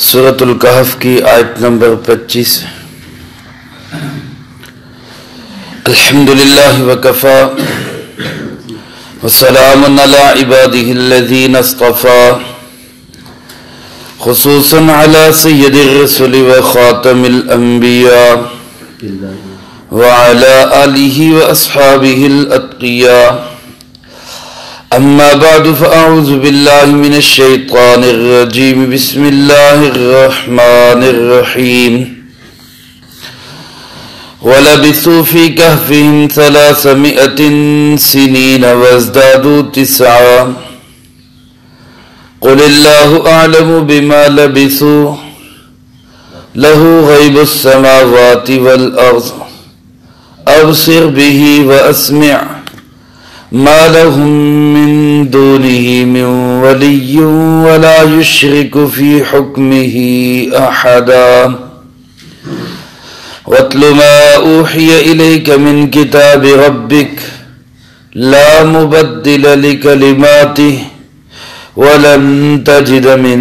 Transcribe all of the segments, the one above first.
سورۃ الکہف کی آیت نمبر 25۔ الحمدللہ وکفا وسلام علی عبادہ الذین اصطفى خصوصا علی سید الرسل وخاتم الانبیاء وعلى آلہ واصحابہ الاتقیاء اما بعد فاعوذ باللہ من الشیطان الرجیم بسم اللہ الرحمن الرحیم وَلَبِثُوا فِي كَهْفِهِمْ 300 سِنِينَ وَازْدَادُوا 9 قُلِ اللَّهُ أَعْلَمُ بِمَا لَبِثُوا لَهُ غَيْبُ السَّمَاوَاتِ وَالْأَرْضِ أَبْصِرْ بِهِ وَأَسْمِعْ مَا لَهُم مِّن دُونِهِ مِن وَلِيٍّ وَلَا يُشْرِكُ فِي حُكْمِهِ أَحَدًا وَاتْلُ مَا أُوحِيَ إِلَيْكَ مِنْ كِتَابِ رَبِّكَ لَا مُبَدِّلَ لِكَلِمَاتِهِ وَلَن تَجِدَ مِن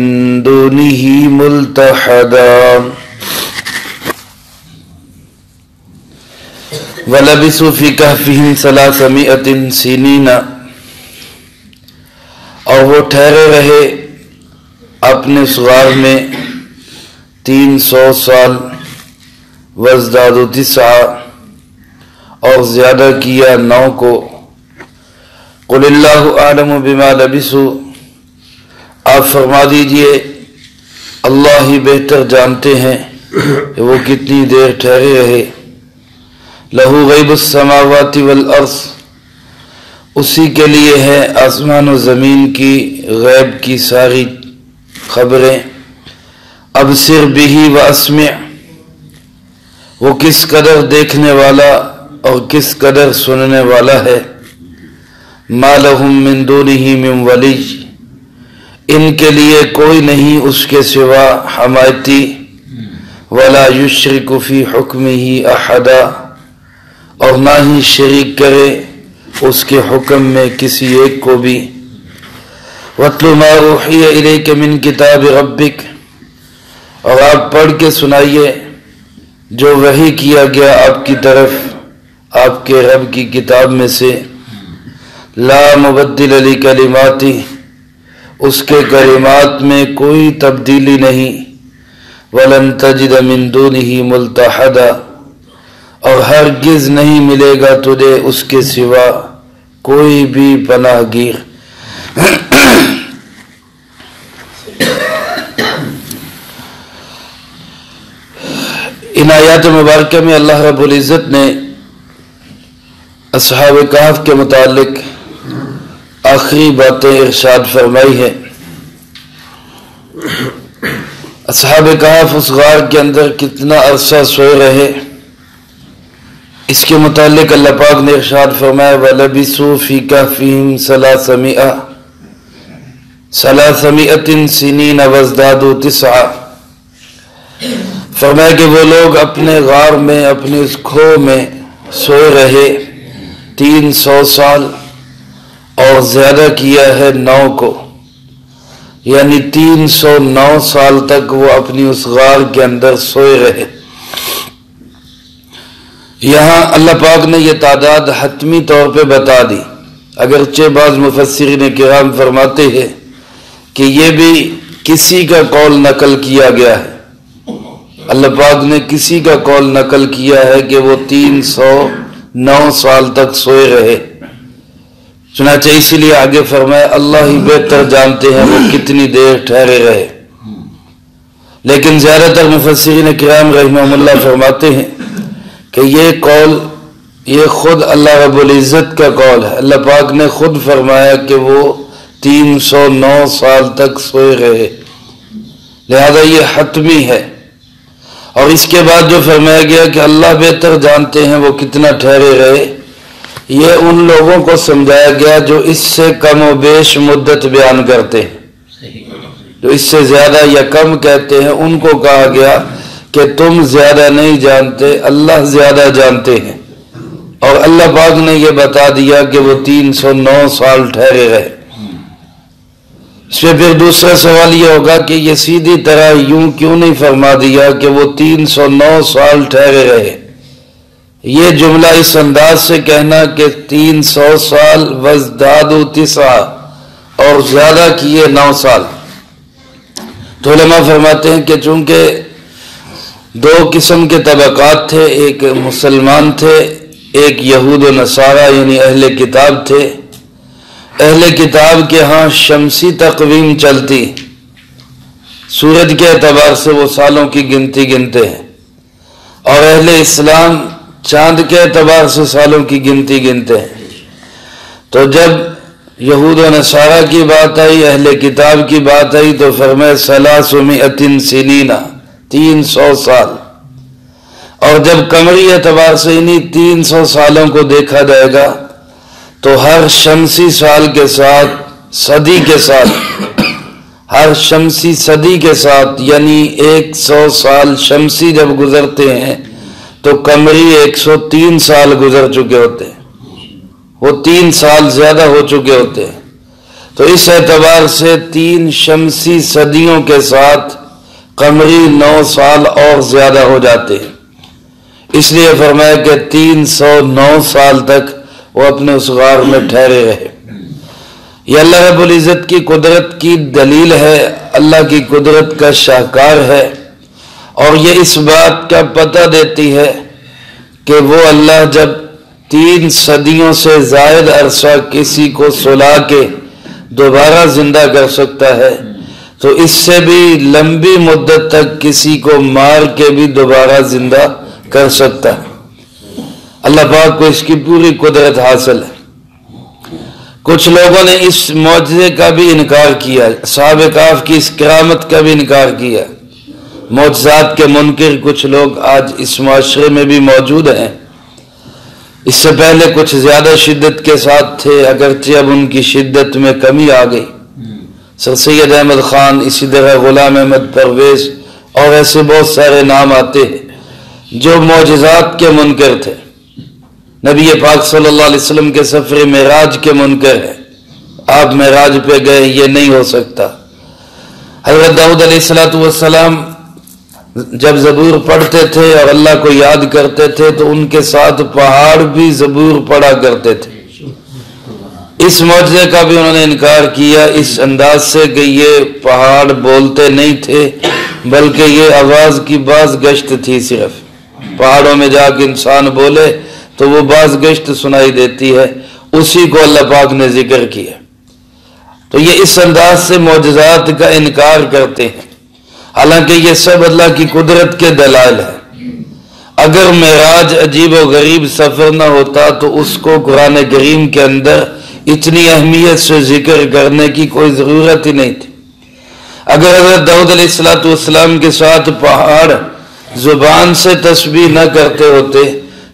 دُونِهِ مُلْتَحَدًا وَلَبِثُوا فِي كَهْفِهِمْ 300 سِنِينَ، اور وہ ٹھہرے رہے اپنے غار میں 300 سال، وَازْدَادُوا 9، اور زیادہ کیا 9 کو۔ قُلِ اللَّهُ أَعْلَمُ بِمَا لَبِثُوا، آپ فرما دیجئے اللہ ہی بہتر جانتے ہیں کہ وہ کتنی دیر ٹھہرے رہے۔ لہو غیب السماوات والارض، اسی کے لیے ہے آسمان و زمین کی غیب کی ساری خبریں۔ ابصر بہ واسمع، وہ کس قدر دیکھنے والا اور کس قدر سننے والا ہے۔ ما لہم من دونہ من ولی، ان کے لیے کوئی نہیں اس کے سوا حمایتی۔ ولا یشرک فی حکمہ احدا، اور نہ ہی شریک کرے اس کے حکم میں کسی ایک کو بھی۔ وَاتْلُ مَا أُوحِيَ إِلَيْكَ مِنْ كِتَابِ رَبِّكَ، اور آپ پڑھ کے سنائیے جو وحی کیا گیا آپ کی طرف آپ کے رب کی کتاب میں سے۔ لا مبدل لکلماتہ، اس کے کلمات میں کوئی تبدیلی نہیں۔ وَلَن تَجِدَ مِن دُونِهِ مُلْتَحَدًا، اور ہرگز نہیں ملے گا تجھے اس کے سوا کوئی بھی پناہ گیر۔ ان آیات مبارکہ میں اللہ رب العزت نے اصحاب کہف کے متعلق آخری باتیں ارشاد فرمائی ہے۔ اصحاب کہف اس غار کے اندر کتنا عرصہ سوئے رہے، اس کے متعلق اللہ پاک نے ارشاد فرمایا وَلَبِثُوا فِي كَهْفِهِمْ 300 سِنِينَ وَازْدَادُوا 9، فرمایا کہ وہ لوگ اپنے غار میں اپنے اس کھو میں سوئے رہے 300 سال، اور زیادہ کیا ہے 9 کو، یعنی 309 سال تک وہ اپنی اس غار کے اندر سوئے رہے۔ یہاں اللہ پاک نے یہ تعداد حتمی طور پہ بتا دی، اگرچہ بعض مفسرین کرام فرماتے ہیں کہ یہ بھی کسی کا قول نقل کیا گیا ہے۔ اللہ پاک نے کسی کا قول نقل کیا ہے کہ وہ 309 سال تک سوئے رہے، چنانچہ اسی لیے آگے فرمایا اللہ ہی بہتر جانتے ہیں وہ کتنی دیر ٹھہرے رہے۔ لیکن زیادہ تر مفسرین کرام رحمہم اللہ فرماتے ہیں کہ یہ قول یہ خود اللہ رب العزت کا قول ہے۔ اللہ پاک نے خود فرمایا کہ وہ 309 سال تک سوئے رہے، لہذا یہ حتمی ہے۔ اور اس کے بعد جو فرمایا گیا کہ اللہ بہتر جانتے ہیں وہ کتنا ٹھہرے رہے، یہ ان لوگوں کو سمجھایا گیا جو اس سے کم و بیش مدت بیان کرتے ہیں، جو اس سے زیادہ یا کم کہتے ہیں ان کو کہا گیا کہ تم زیادہ نہیں جانتے، اللہ زیادہ جانتے ہیں۔ اور اللہ پاک نے یہ بتا دیا کہ وہ 309 سال ٹھہرے رہے۔ اس پہ پھر دوسرا سوال یہ ہوگا کہ یہ سیدھی طرح یوں کیوں نہیں فرما دیا کہ وہ 309 سال ٹھہرے رہے؟ یہ جملہ اس انداز سے کہنا کہ 300 سال وازدادوا 9 اور زیادہ کیے 9 سال، تو علماء فرماتے ہیں کہ چونکہ 2 قسم کے طبقات تھے، ایک مسلمان تھے، ایک یہود و نصارہ یعنی اہل کتاب تھے۔ اہل کتاب کے ہاں شمسی تقویم چلتی، سورج کے اعتبار سے وہ سالوں کی گنتی گنتے ہیں، اور اہل اسلام چاند کے اعتبار سے سالوں کی گنتی گنتے ہیں۔ تو جب یہود و نصارہ کی بات آئی، اہل کتاب کی بات آئی، تو فرمائے 300 سنین، 300 سال۔ اور جب قمری اعتبار سے انہی 300 سالوں کو دیکھا جائے گا تو ہر شمسی سال کے ساتھ، صدی کے ساتھ، ہر شمسی صدی کے ساتھ یعنی 100 سال شمسی جب گزرتے ہیں تو قمری 103 سال گزر چکے ہوتے ہیں، وہ 3 سال زیادہ ہو چکے ہوتے ہیں۔ تو اس اعتبار سے 3 شمسی صدیوں کے ساتھ قمری 9 سال اور زیادہ ہو جاتے ہیں۔ اس لیے فرمایا کہ 309 سال تک وہ اپنے اس غار میں ٹھہرے رہے۔ یہ اللہ رب العزت کی قدرت کی دلیل ہے، اللہ کی قدرت کا شاہکار ہے، اور یہ اس بات کا پتہ دیتی ہے کہ وہ اللہ جب 3 صدیوں سے زائد عرصہ کسی کو سلا کے دوبارہ زندہ کر سکتا ہے تو اس سے بھی لمبی مدت تک کسی کو مار کے بھی دوبارہ زندہ کر سکتا ہے۔ اللہ پاک کو اس کی پوری قدرت حاصل ہے۔ کچھ لوگوں نے اس معجزے کا بھی انکار کیا، اصحاب کہف کی اس کرامت کا بھی انکار کیا۔ معجزات کے منکر کچھ لوگ آج اس معاشرے میں بھی موجود ہیں۔ اس سے پہلے کچھ زیادہ شدت کے ساتھ تھے، اگرچہ اب ان کی شدت میں کمی آ گئی۔ سر سید احمد خان، اسی طرح غلام احمد پرویز اور ایسے بہت سارے نام آتے ہیں جو معجزات کے منکر تھے۔ نبی پاک صلی اللہ علیہ وسلم کے سفر معراج کے منکر ہیں، آپ معراج پہ گئے، یہ نہیں ہو سکتا۔ حضرت داؤد علیہ السلام جب زبور پڑھتے تھے اور اللہ کو یاد کرتے تھے تو ان کے ساتھ پہاڑ بھی زبور پڑھا کرتے تھے۔ اس معجزے کا بھی انہوں نے انکار کیا اس انداز سے کہ یہ پہاڑ بولتے نہیں تھے بلکہ یہ آواز کی باز گشت تھی۔ صرف پہاڑوں میں جا کے انسان بولے تو وہ باز گشت سنائی دیتی ہے، اسی کو اللہ پاک نے ذکر کیا۔ تو یہ اس انداز سے معجزات کا انکار کرتے ہیں، حالانکہ یہ سب اللہ کی قدرت کے دلائل ہیں۔ اگر معراج عجیب و غریب سفر نہ ہوتا تو اس کو قرآن کریم کے اندر اتنی اہمیت سے ذکر کرنے کی کوئی ضرورت ہی نہیں تھی۔ اگر حضرت داؤد علیہ السلام کے ساتھ پہاڑ زبان سے تسبیح نہ کرتے ہوتے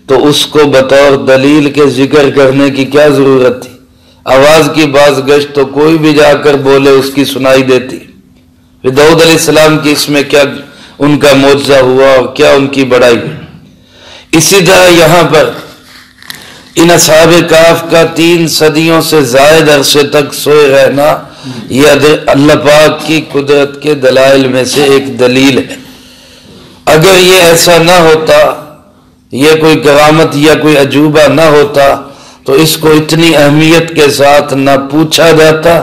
تو اس کو بطور دلیل کے ذکر کرنے کی کیا ضرورت تھی؟ آواز کی باز گشت تو کوئی بھی جا کر بولے اس کی سنائی دیتی۔ پھر داؤد علیہ السلام کی اس میں کیا ان کا معجزہ ہوا اور کیا ان کی بڑائی ہوئی؟ اسی طرح یہاں پر ان اصحاب کہف کا 3 صدیوں سے زائد عرصے تک سوئے رہنا یہ اللہ پاک کی قدرت کے دلائل میں سے ایک دلیل ہے۔ اگر یہ ایسا نہ ہوتا، یہ کوئی کرامت یا کوئی عجوبہ نہ ہوتا تو اس کو اتنی اہمیت کے ساتھ نہ پوچھا جاتا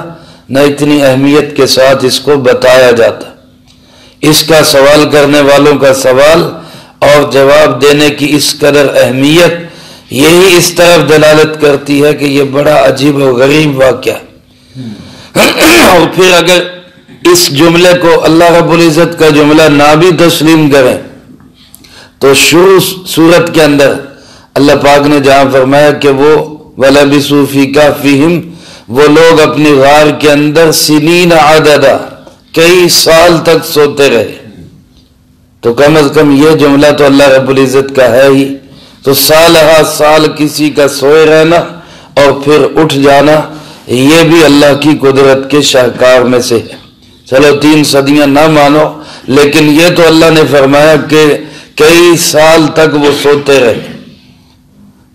نہ اتنی اہمیت کے ساتھ اس کو بتایا جاتا۔ اس کا سوال کرنے والوں کا سوال اور جواب دینے کی اس قدر اہمیت یہی اس طرف دلالت کرتی ہے کہ یہ بڑا عجیب و غریب واقعہ ہے۔ اور پھر اگر اس جملے کو اللہ رب العزت کا جملہ نہ بھی تسلیم کریں تو شروع سورت کے اندر اللہ پاک نے جہاں فرمایا کہ وہ وَلَبِثُوا فِي كَهْفِهِمْ، وہ لوگ اپنی غار کے اندر سنین عددا، کئی سال تک سوتے رہے، تو کم از کم یہ جملہ تو اللہ رب العزت کا ہے ہی۔ تو سال ہا سال کسی کا سوئے رہنا اور پھر اٹھ جانا یہ بھی اللہ کی قدرت کے شاہکار میں سے ہے۔ چلو 3 صدیاں نہ مانو، لیکن یہ تو اللہ نے فرمایا کہ کئی سال تک وہ سوتے رہے۔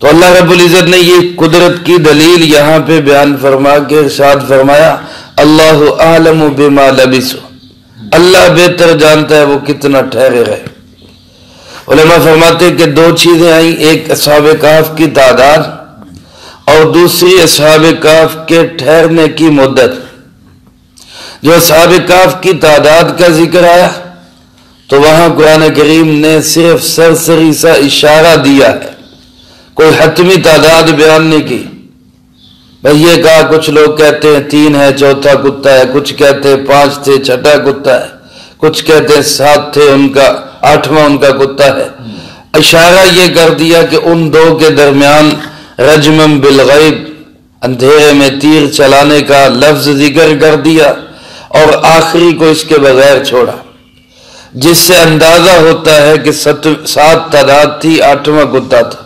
تو اللہ رب العزت نے یہ قدرت کی دلیل یہاں پہ بیان فرما کے ارشاد فرمایا اللہ اعلم بما لبثوا، اللہ بہتر جانتا ہے وہ کتنا ٹھہرے رہے۔ علماء فرماتے ہیں کہ دو چیزیں آئیں، ایک اصحاب کہف کی تعداد اور دوسری اصحاب کہف کے ٹھہرنے کی مدت۔ جو اصحاب کہف کی تعداد کا ذکر آیا تو وہاں قرآن کریم نے صرف سرسری سا اشارہ دیا ہے، کوئی حتمی تعداد بیان نہیں کی۔ بھئی یہ کہا کچھ لوگ کہتے ہیں 3 ہے، چوتھا کتا ہے، کچھ کہتے ہیں 5 تھے، چھٹا کتا ہے، کچھ کہتے ہیں 7 تھے، ان کا 8واں ان کا کتا ہے۔ اشارہ یہ کر دیا کہ ان دو کے درمیان رجمم بالغیب، اندھیرے میں تیر چلانے کا لفظ ذکر کر دیا، اور آخری کو اس کے بغیر چھوڑا، جس سے اندازہ ہوتا ہے کہ 7 تعداد تھی، 8واں کتا تھا۔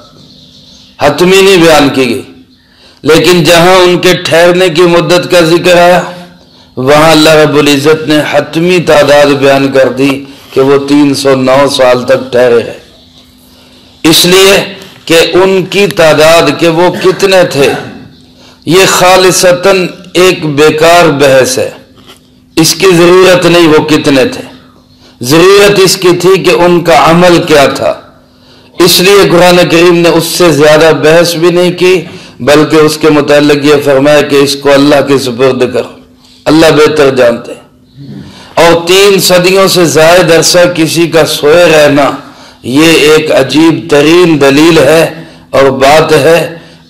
حتمی نہیں بیان کی گئی، لیکن جہاں ان کے ٹھہرنے کی مدت کا ذکر آیا وہاں اللہ رب العزت نے حتمی تعداد بیان کر دی کہ وہ 309 سال تک ٹھہرے رہے، اس لیے کہ ان کی تعداد کہ وہ کتنے تھے یہ خالصتاً ایک بیکار بحث ہے، اس کی ضرورت نہیں وہ کتنے تھے، ضرورت اس کی تھی کہ ان کا عمل کیا تھا۔ اس لیے قرآن کریم نے اس سے زیادہ بحث بھی نہیں کی، بلکہ اس کے متعلق یہ فرمایا کہ اس کو اللہ کے سپرد کرو، اللہ بہتر جانتے ہیں۔ اور 3 صدیوں سے زائد عرصہ کسی کا سوئے رہنا یہ ایک عجیب ترین دلیل ہے اور بات ہے،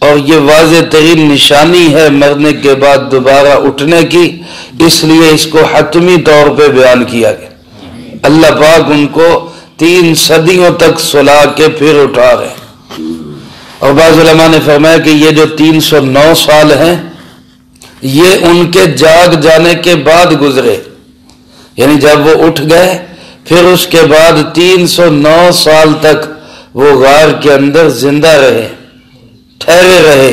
اور یہ واضح ترین نشانی ہے مرنے کے بعد دوبارہ اٹھنے کی، اس لیے اس کو حتمی طور پہ بیان کیا گیا۔ اللہ پاک ان کو 3 صدیوں تک سلا کے پھر اٹھا رہے۔ اور بعض علماء نے فرمایا کہ یہ جو 309 سال ہیں یہ ان کے جاگ جانے کے بعد گزرے، یعنی جب وہ اٹھ گئے پھر اس کے بعد 309 سال تک وہ غار کے اندر زندہ رہے، ٹھہرے رہے،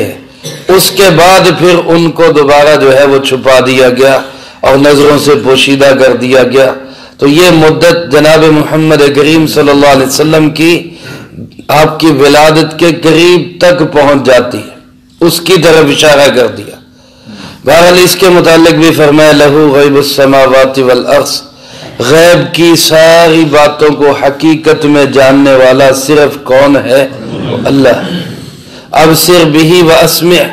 اس کے بعد پھر ان کو دوبارہ جو ہے وہ چھپا دیا گیا اور نظروں سے پوشیدہ کر دیا گیا۔ تو یہ مدت جناب محمد کریم صلی اللہ علیہ وسلم کی آپ کی ولادت کے قریب تک پہنچ جاتی ہے، اس کی طرف اشارہ کر دیا۔ بہرحال اس کے متعلق بھی فرمایا لہو غیب السماوات والارض، غیب کی ساری باتوں کو حقیقت میں جاننے والا صرف کون ہے؟ اللہ۔ ابصر بہ واسمع،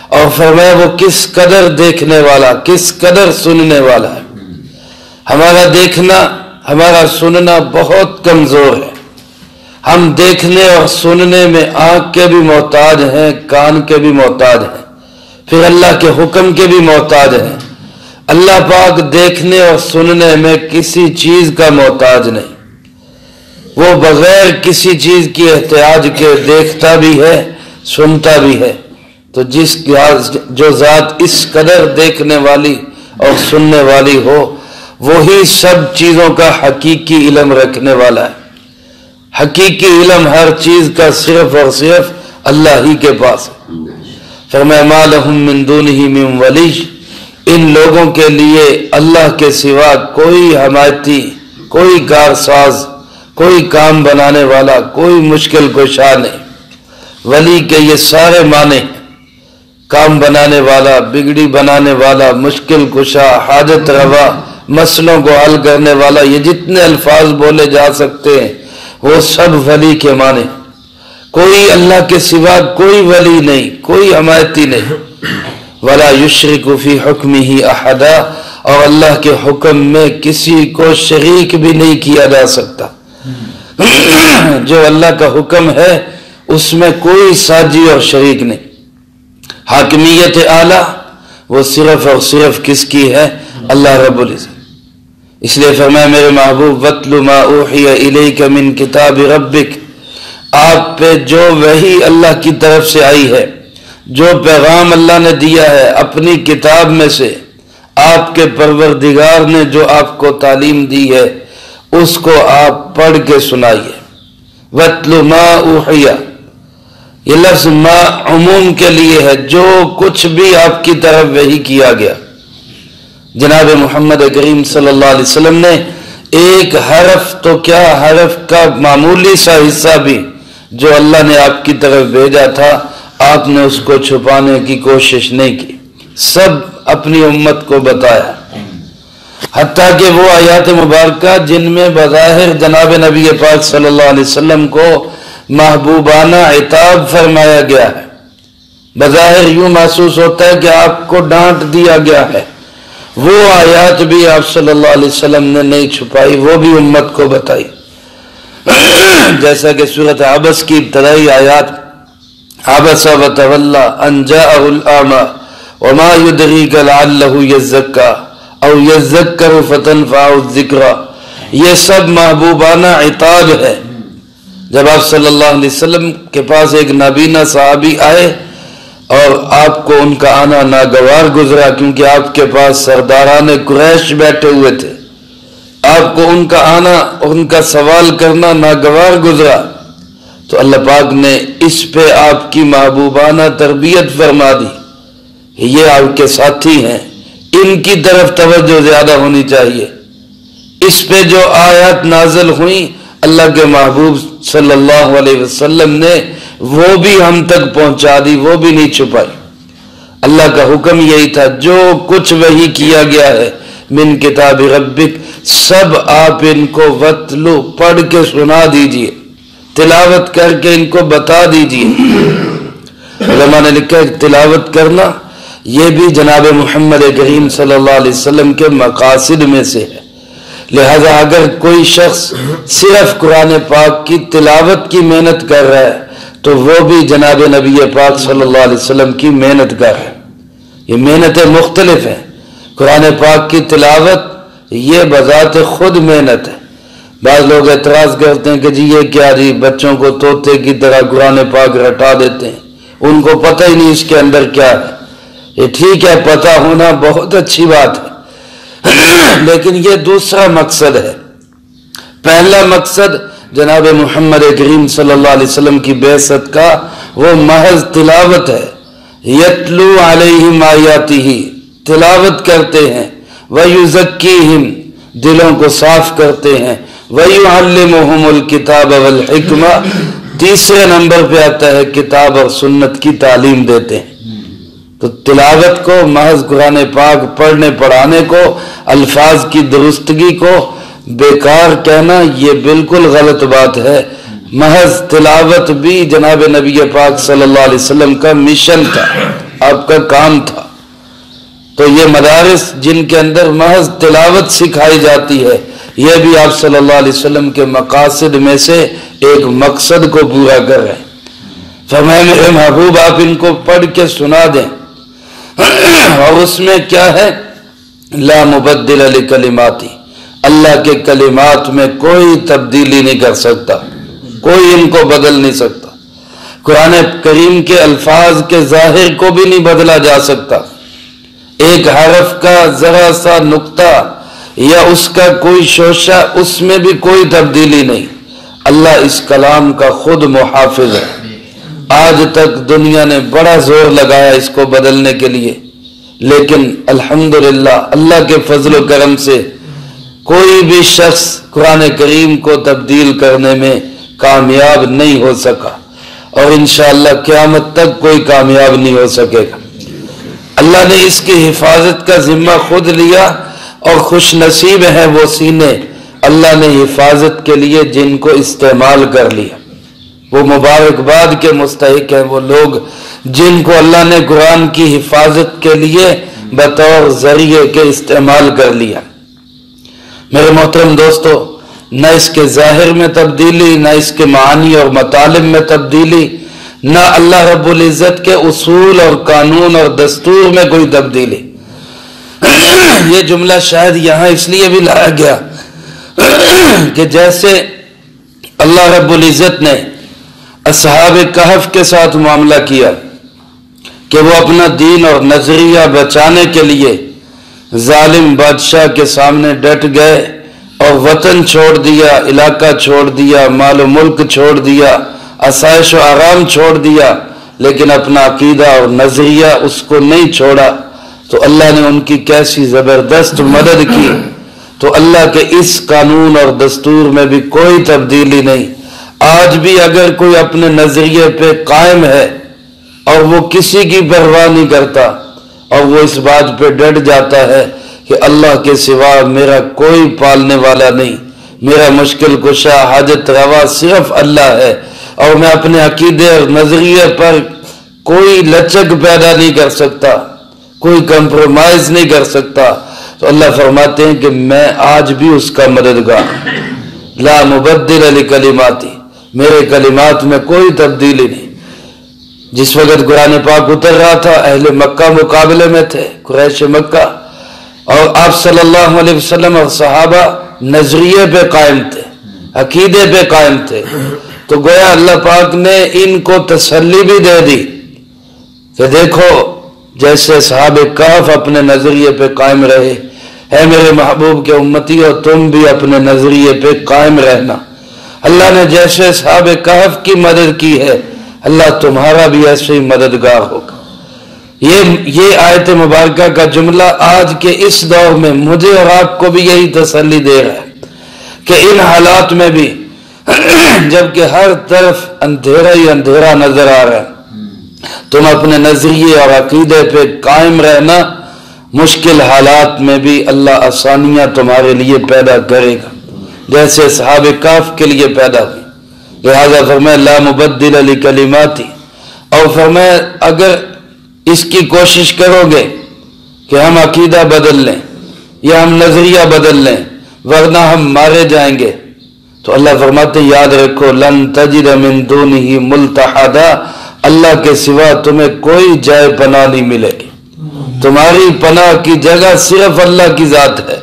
اور فرمایا وہ کس قدر دیکھنے والا، کس قدر سننے والا ہے۔ ہمارا دیکھنا، ہمارا سننا بہت کمزور ہے، ہم دیکھنے اور سننے میں آنکھ کے بھی محتاج ہیں، کان کے بھی محتاج ہیں، پھر اللہ کے حکم کے بھی محتاج ہیں۔ اللہ پاک دیکھنے اور سننے میں کسی چیز کا محتاج نہیں، وہ بغیر کسی چیز کی احتیاج کے دیکھتا بھی ہے، سنتا بھی ہے۔ تو جو ذات اس قدر دیکھنے والی اور سننے والی ہو وہی سب چیزوں کا حقیقی علم رکھنے والا ہے۔ حقیقی علم ہر چیز کا صرف اور صرف اللہ ہی کے پاس ہے۔ فرمایا ما لہم من دونہ من ولی، ان لوگوں کے لیے اللہ کے سوا کوئی حمایتی، کوئی کارساز، کوئی کام بنانے والا، کوئی مشکل کشا نہیں۔ ولی کے یہ سارے معنی، کام بنانے والا، بگڑی بنانے والا، مشکل کشا، حاجت روا، مسئلوں کو حل کرنے والا، یہ جتنے الفاظ بولے جا سکتے ہیں وہ سب ولی کے معنی۔ کوئی اللہ کے سوا کوئی ولی نہیں، کوئی حمایتی نہیں۔ ولا یشرک فی حکمہ احدا، اور اللہ کے حکم میں کسی کو شریک بھی نہیں کیا جا سکتا۔ جو اللہ کا حکم ہے اس میں کوئی ساجی اور شریک نہیں۔ حاکمیت اعلیٰ وہ صرف اور صرف کس کی ہے؟ اللہ رب العزت۔ اس لیے فرمایا میرے محبوب وَاتْلُ مَا أُوحِيَ إِلَيْكَ مِن كِتَابِ رَبِّكَ، آپ پہ جو وحی اللہ کی طرف سے آئی ہے، جو پیغام اللہ نے دیا ہے اپنی کتاب میں سے، آپ کے پروردگار نے جو آپ کو تعلیم دی ہے اس کو آپ پڑھ کے سنائیے۔ وَاتْلُ مَا أُوحِيَ، یہ لفظ ما عموم کے لیے ہے، جو کچھ بھی آپ کی طرف وحی کیا گیا۔ جناب محمد کریم صلی اللہ علیہ وسلم نے ایک حرف تو کیا، حرف کا معمولی سا حصہ بھی جو اللہ نے آپ کی طرف بھیجا تھا آپ نے اس کو چھپانے کی کوشش نہیں کی، سب اپنی امت کو بتایا، حتیٰ کہ وہ آیات مبارکہ جن میں بظاہر جناب نبی پاک صلی اللہ علیہ وسلم کو محبوبانہ عتاب فرمایا گیا ہے، بظاہر یوں محسوس ہوتا ہے کہ آپ کو ڈانٹ دیا گیا ہے، وہ آیات بھی آپ صلی اللہ علیہ وسلم نے نہیں چھپائی، وہ بھی امت کو بتائی، جیسا کہ سورۃ عبس کی ابتدائی آیات عبس وتولی ان جاءہ الاعمی وما یدریک لعلہ یزکی او یذکر فتنفعہ الذکری، یہ سب محبوبانہ عتاب ہے۔ جب آپ صلی اللہ علیہ وسلم کے پاس ایک نابینا صحابی آئے اور آپ کو ان کا آنا ناگوار گزرا، کیونکہ آپ کے پاس سرداران قریش بیٹھے ہوئے تھے، آپ کو ان کا آنا اور ان کا سوال کرنا ناگوار گزرا، تو اللہ پاک نے اس پہ آپ کی محبوبانہ تربیت فرما دی، یہ آپ کے ساتھی ہیں، ان کی طرف توجہ زیادہ ہونی چاہیے۔ اس پہ جو آیات نازل ہوئیں اللہ کے محبوب صلی اللہ علیہ وسلم نے وہ بھی ہم تک پہنچا دی، وہ بھی نہیں چھپائی۔ اللہ کا حکم یہی تھا، جو کچھ وحی کیا گیا ہے من کتاب ربک، سب آپ ان کو وتلو پڑھ کے سنا دیجئے، تلاوت کر کے ان کو بتا دیجئے۔ علماء نے لکھا ہے تلاوت کرنا یہ بھی جناب محمد کریم صلی اللہ علیہ وسلم کے مقاصد میں سے ہے، لہذا اگر کوئی شخص صرف قرآن پاک کی تلاوت کی محنت کر رہا ہے تو وہ بھی جناب نبی پاک صلی اللہ علیہ وسلم کی محنت کر رہا ہے۔ یہ محنتیں مختلف ہیں، قرآن پاک کی تلاوت یہ بذات خود محنت ہے۔ بعض لوگ اعتراض کرتے ہیں کہ جی یہ کیا جی بچوں کو طوطے کی طرح قرآن پاک رٹا دیتے ہیں، ان کو پتہ ہی نہیں اس کے اندر کیا ہے۔ یہ ٹھیک ہے، پتہ ہونا بہت اچھی بات ہے، لیکن یہ دوسرا مقصد ہے۔ پہلا مقصد جناب محمد کریم صلی اللہ علیہ وسلم کی بعثت کا وہ محض تلاوت ہے، یتلو علیہم آیاتہ، تلاوت کرتے ہیں، ویزکیہم، دلوں کو صاف کرتے ہیں، ویعلمہم الکتاب والحکمہ، تیسرے نمبر پہ آتا ہے کتاب اور سنت کی تعلیم دیتے ہیں۔ تو تلاوت کو، محض قرآن پاک پڑھنے پڑھانے کو، الفاظ کی درستگی کو بیکار کہنا یہ بالکل غلط بات ہے۔ محض تلاوت بھی جناب نبی پاک صلی اللہ علیہ وسلم کا مشن تھا، آپ کا کام تھا۔ تو یہ مدارس جن کے اندر محض تلاوت سکھائی جاتی ہے، یہ بھی آپ صلی اللہ علیہ وسلم کے مقاصد میں سے ایک مقصد کو پورا کر رہے ہیں۔ فرمایا میرے محبوب آپ ان کو پڑھ کے سنا دیں، اور اس میں کیا ہے؟ لا مبدل لکلماتی، اللہ کے کلمات میں کوئی تبدیلی نہیں کر سکتا، کوئی ان کو بدل نہیں سکتا۔ قرآن کریم کے الفاظ کے ظاہر کو بھی نہیں بدلا جا سکتا، ایک حرف کا ذرا سا نقطہ یا اس کا کوئی شوشہ، اس میں بھی کوئی تبدیلی نہیں۔ اللہ اس کلام کا خود محافظ ہے۔ آج تک دنیا نے بڑا زور لگایا اس کو بدلنے کے لیے، لیکن الحمدللہ اللہ کے فضل و کرم سے کوئی بھی شخص قرآن کریم کو تبدیل کرنے میں کامیاب نہیں ہو سکا، اور انشاءاللہ قیامت تک کوئی کامیاب نہیں ہو سکے گا۔ اللہ نے اس کی حفاظت کا ذمہ خود لیا، اور خوش نصیب ہیں وہ سینے اللہ نے حفاظت کے لیے جن کو استعمال کر لیا۔ وہ مبارکباد کے مستحق ہیں وہ لوگ جن کو اللہ نے قرآن کی حفاظت کے لیے بطور ذریعے کے استعمال کر لیا۔ میرے محترم دوستو، نہ اس کے ظاہر میں تبدیلی، نہ اس کے معانی اور مطالب میں تبدیلی، نہ اللہ رب العزت کے اصول اور قانون اور دستور میں کوئی تبدیلی۔ یہ جملہ شاید یہاں اس لیے بھی لایا گیا کہ جیسے اللہ رب العزت نے اصحاب کہف کے ساتھ معاملہ کیا کہ وہ اپنا دین اور نظریہ بچانے کے لیے ظالم بادشاہ کے سامنے ڈٹ گئے اور وطن چھوڑ دیا، علاقہ چھوڑ دیا، مال و ملک چھوڑ دیا، آسائش و آرام چھوڑ دیا، لیکن اپنا عقیدہ اور نظریہ اس کو نہیں چھوڑا، تو اللہ نے ان کی کیسی زبردست مدد کی۔ تو اللہ کے اس قانون اور دستور میں بھی کوئی تبدیلی نہیں۔ آج بھی اگر کوئی اپنے نظریے پہ قائم ہے اور وہ کسی کی پرواہ نہیں کرتا، اور وہ اس بات پہ ڈٹ جاتا ہے کہ اللہ کے سوا میرا کوئی پالنے والا نہیں، میرا مشکل کشا حاجت روا صرف اللہ ہے، اور میں اپنے عقیدے اور نظریے پر کوئی لچک پیدا نہیں کر سکتا، کوئی کمپرومائز نہیں کر سکتا، تو اللہ فرماتے ہیں کہ میں آج بھی اس کا مددگار، لا مبدل لکلماتی، میرے کلمات میں کوئی تبدیلی نہیں۔ جس وقت قرآن پاک اتر رہا تھا اہل مکہ مقابلے میں تھے، قریش مکہ، اور آپ صلی اللہ علیہ وسلم اور صحابہ نظریے پہ قائم تھے، عقیدے پہ قائم تھے، تو گویا اللہ پاک نے ان کو تسلی بھی دے دی کہ دیکھو جیسے صحابہ کہف اپنے نظریے پہ قائم رہے، اے میرے محبوب کے امتی ہو تم بھی اپنے نظریے پہ قائم رہنا، اللہ نے جیسے صحابہ کہف کی مدد کی ہے اللہ تمہارا بھی ایسے ہی مددگار ہوگا۔ یہ آیت مبارکہ کا جملہ آج کے اس دور میں مجھے اور آپ کو بھی یہی تسلی دے رہا ہے کہ ان حالات میں بھی جبکہ ہر طرف اندھیرا ہی اندھیرا نظر آ رہا ہے، تم اپنے نظریے اور عقیدے پہ قائم رہنا، مشکل حالات میں بھی اللہ آسانیاں تمہارے لیے پیدا کرے گا جیسے صحابہ کہف کے لیے پیدا ہوئی۔ لہذا فرمایا لا مبدل لکلماتی، اور فرمایا اگر اس کی کوشش کرو گے کہ ہم عقیدہ بدل لیں یا ہم نظریہ بدل لیں ورنہ ہم مارے جائیں گے، تو اللہ فرماتے یاد رکھو لن تجد من دونہ ملتحدا، اللہ کے سوا تمہیں کوئی جائے پناہ نہیں ملے گی، تمہاری پناہ کی جگہ صرف اللہ کی ذات ہے۔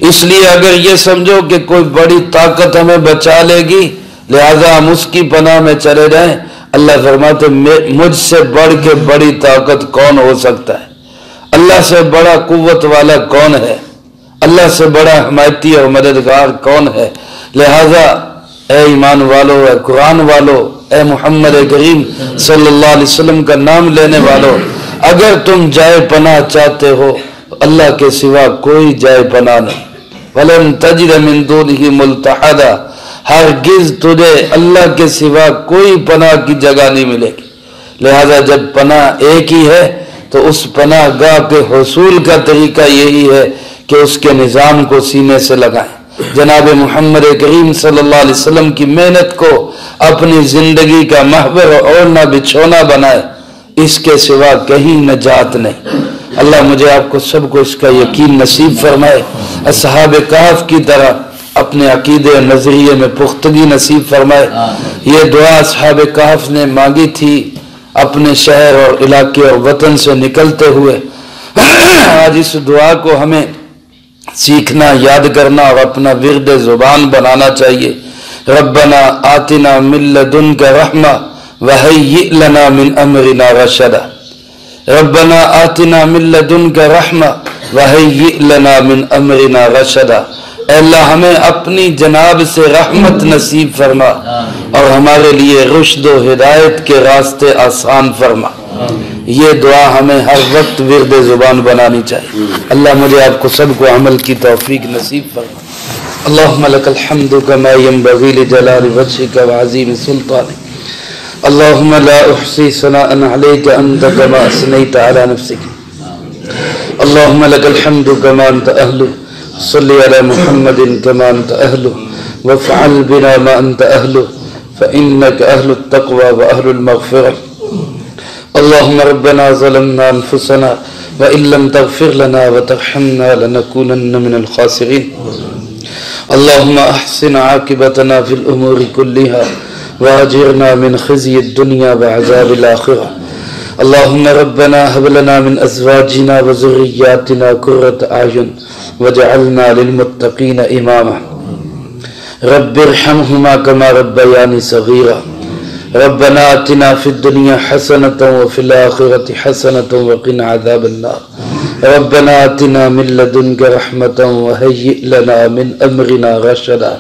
اس لیے اگر یہ سمجھو کہ کوئی بڑی طاقت ہمیں بچا لے گی لہذا ہم اس کی پناہ میں چلے جائیں، اللہ فرماتے مجھ سے بڑھ کے بڑی طاقت کون ہو سکتا ہے، اللہ سے بڑا قوت والا کون ہے، اللہ سے بڑا حمایتی اور مددگار کون ہے۔ لہذا اے ایمان والو، اے قرآن والو، اے محمد کریم صلی اللہ علیہ وسلم کا نام لینے والو، اگر تم جائے پناہ چاہتے ہو اللہ کے سوا کوئی جائے پناہ نہیں، وَلَن تَجِدَ مِن دُونِهِ مُلْتَحَدًا، ہرگز تجھے اللہ کے سوا کوئی پناہ کی جگہ نہیں ملے گی۔ لہذا جب پناہ ایک ہی ہے تو اس پناہ گاہ کے حصول کا طریقہ یہی ہے کہ اس کے نظام کو سینے سے لگائیں، جناب محمد کریم صلی اللہ علیہ وسلم کی محنت کو اپنی زندگی کا محور اوڑھنا بچھونا بنائے، اس کے سوا کہیں نجات نہیں۔ اللہ مجھے آپ کو سب کو اس کا یقین نصیب فرمائے، اصحاب کہف کی طرح اپنے عقیدے اور نظریے میں پختگی نصیب فرمائے۔ یہ دعا اصحاب کہف نے مانگی تھی اپنے شہر اور علاقے اور وطن سے نکلتے ہوئے، آج اس دعا کو ہمیں سیکھنا، یاد کرنا اور اپنا ورد زبان بنانا چاہیے۔ ربنا آتنا من لدنک رحمہ وہیئ لنا من امرنا رشدا، ربنا آتنا من لدنک رحمہ وہیئ لنا من امرنا رشدا، اے اللہ ہمیں اپنی جناب سے رحمت نصیب فرما اور ہمارے لیے رشد و ہدایت کے راستے آسان فرما۔ یہ دعا ہمیں ہر وقت ورد زبان بنانی چاہیے۔ اللہ مجھے آپ کو سب کو عمل کی توفیق نصیب فرما۔ اللہم لک الحمد کما ینبغی لجلال وجہک وعظیم سلطانک، اللہم لا احصی ثناء علیک انت کما اثنیت علی نفسک، اللہم لک الحمد کما انت اہلہ، صلی علی محمد کما انت اہلہ وافعل بنا ما انت اہلہ فإنک اہل التقوی واہل المغفرہ۔ اللہم ربنا ظلمنا انفسنا وإن لم تغفر لنا وترحمنا لنكونن من الخاسرین۔ اللہم احسن عاقبتنا فی الامور كلها واجرنا من خزي الدنيا وعذاب الآخرة۔ اللہم ربنا هب لنا من ازواجنا وذرياتنا قرة اعین وجعلنا للمتقین اماما۔ رب ارحمهما كما ربياني صغيرا۔ ربنا آتنا في الدنيا حسنة وفي الآخرة حسنة وقنا عذاب النار۔ ربنا آتنا من لدنك رحمة وهيئ لنا من أمرنا رشدا۔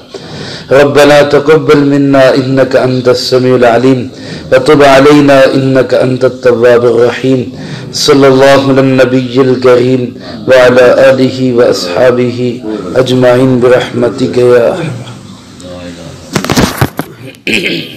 ربنا تقبل منا إنك أنت السميع العليم وتب علينا إنك أنت التواب الرحيم۔ صلى الله على النبي الكريم وعلى آله وأصحابه أجمعين برحمتك يا أرحم الراحمين۔